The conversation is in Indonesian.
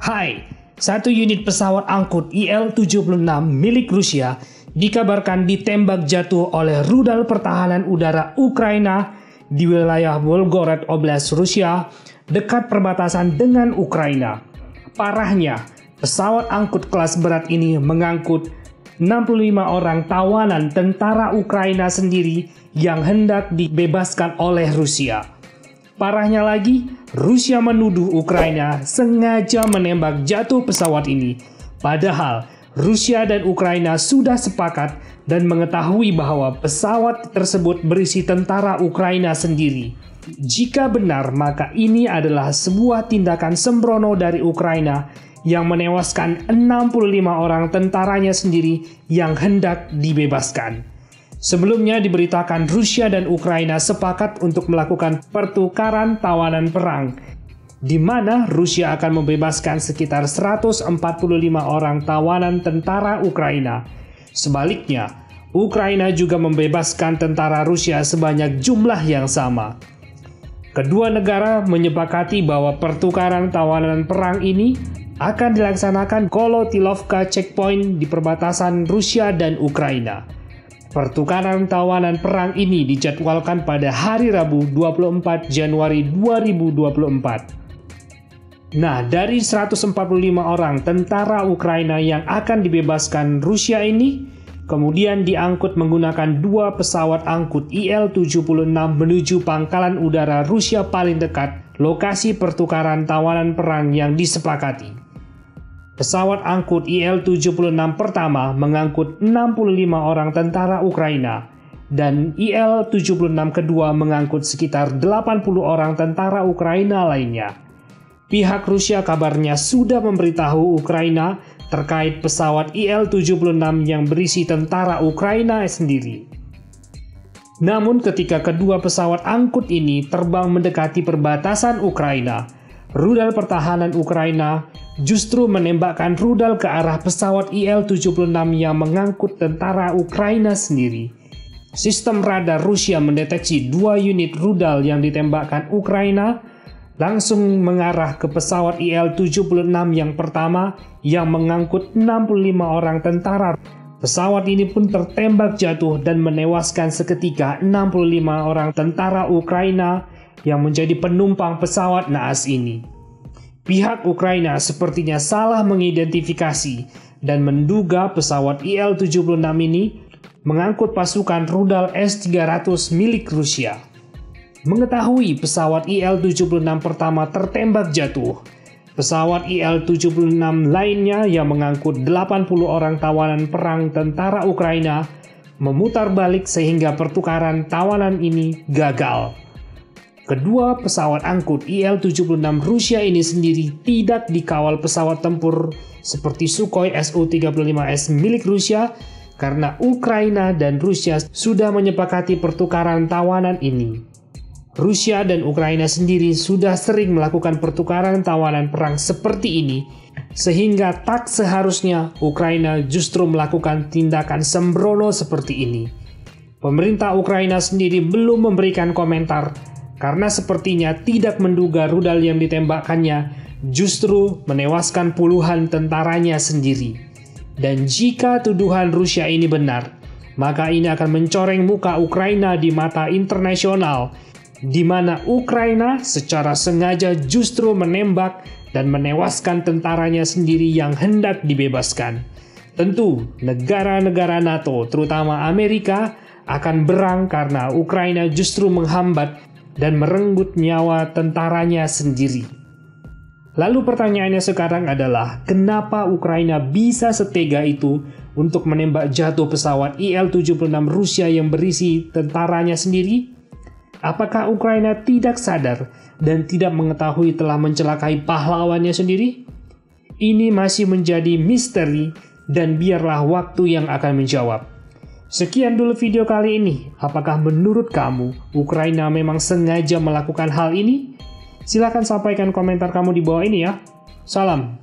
Hai, satu unit pesawat angkut Il-76 milik Rusia dikabarkan ditembak jatuh oleh rudal pertahanan udara Ukraina di wilayah Volgorod Oblast, Rusia, dekat perbatasan dengan Ukraina. Parahnya, pesawat angkut kelas berat ini mengangkut 65 orang tawanan tentara Ukraina sendiri yang hendak dibebaskan oleh Rusia. Parahnya lagi, Rusia menuduh Ukraina sengaja menembak jatuh pesawat ini. Padahal, Rusia dan Ukraina sudah sepakat dan mengetahui bahwa pesawat tersebut berisi tentara Ukraina sendiri. Jika benar, maka ini adalah sebuah tindakan sembrono dari Ukraina yang menewaskan 65 orang tentaranya sendiri yang hendak dibebaskan. Sebelumnya diberitakan Rusia dan Ukraina sepakat untuk melakukan pertukaran tawanan perang, di mana Rusia akan membebaskan sekitar 145 orang tawanan tentara Ukraina. Sebaliknya, Ukraina juga membebaskan tentara Rusia sebanyak jumlah yang sama. Kedua negara menyepakati bahwa pertukaran tawanan perang ini akan dilaksanakan Kolotilovka checkpoint di perbatasan Rusia dan Ukraina. Pertukaran tawanan perang ini dijadwalkan pada hari Rabu 24 Januari 2024. Nah, dari 145 orang tentara Ukraina yang akan dibebaskan Rusia ini, kemudian diangkut menggunakan dua pesawat angkut Il-76 menuju pangkalan udara Rusia paling dekat lokasi pertukaran tawanan perang yang disepakati. Pesawat angkut Il-76 pertama mengangkut 65 orang tentara Ukraina, dan Il-76 kedua mengangkut sekitar 80 orang tentara Ukraina lainnya. Pihak Rusia kabarnya sudah memberitahu Ukraina terkait pesawat Il-76 yang berisi tentara Ukraina sendiri. Namun ketika kedua pesawat angkut ini terbang mendekati perbatasan Ukraina, rudal pertahanan Ukraina justru menembakkan rudal ke arah pesawat Il-76 yang mengangkut tentara Ukraina sendiri. Sistem radar Rusia mendeteksi dua unit rudal yang ditembakkan Ukraina langsung mengarah ke pesawat Il-76 yang pertama yang mengangkut 65 orang tentara. Pesawat ini pun tertembak jatuh dan menewaskan seketika 65 orang tentara Ukraina yang menjadi penumpang pesawat naas ini. Pihak Ukraina sepertinya salah mengidentifikasi dan menduga pesawat Il-76 ini mengangkut pasukan rudal S-300 milik Rusia. Mengetahui pesawat Il-76 pertama tertembak jatuh, pesawat Il-76 lainnya yang mengangkut 80 orang tawanan perang tentara Ukraina memutar balik sehingga pertukaran tawanan ini gagal. Kedua pesawat angkut Il-76 Rusia ini sendiri tidak dikawal pesawat tempur seperti Sukhoi Su-35S milik Rusia karena Ukraina dan Rusia sudah menyepakati pertukaran tawanan ini. Rusia dan Ukraina sendiri sudah sering melakukan pertukaran tawanan perang seperti ini, sehingga tak seharusnya Ukraina justru melakukan tindakan sembrono seperti ini. Pemerintah Ukraina sendiri belum memberikan komentar karena sepertinya tidak menduga rudal yang ditembakkannya justru menewaskan puluhan tentaranya sendiri. Dan jika tuduhan Rusia ini benar, maka ini akan mencoreng muka Ukraina di mata internasional, di mana Ukraina secara sengaja justru menembak dan menewaskan tentaranya sendiri yang hendak dibebaskan. Tentu, negara-negara NATO, terutama Amerika, akan berang karena Ukraina justru menghambat dan merenggut nyawa tentaranya sendiri. Lalu pertanyaannya sekarang adalah, kenapa Ukraina bisa setega itu untuk menembak jatuh pesawat Il-76 Rusia yang berisi tentaranya sendiri? Apakah Ukraina tidak sadar dan tidak mengetahui telah mencelakai pahlawannya sendiri? Ini masih menjadi misteri dan biarlah waktu yang akan menjawab. Sekian dulu video kali ini. Apakah menurut kamu Ukraina memang sengaja melakukan hal ini? Silahkan sampaikan komentar kamu di bawah ini ya. Salam.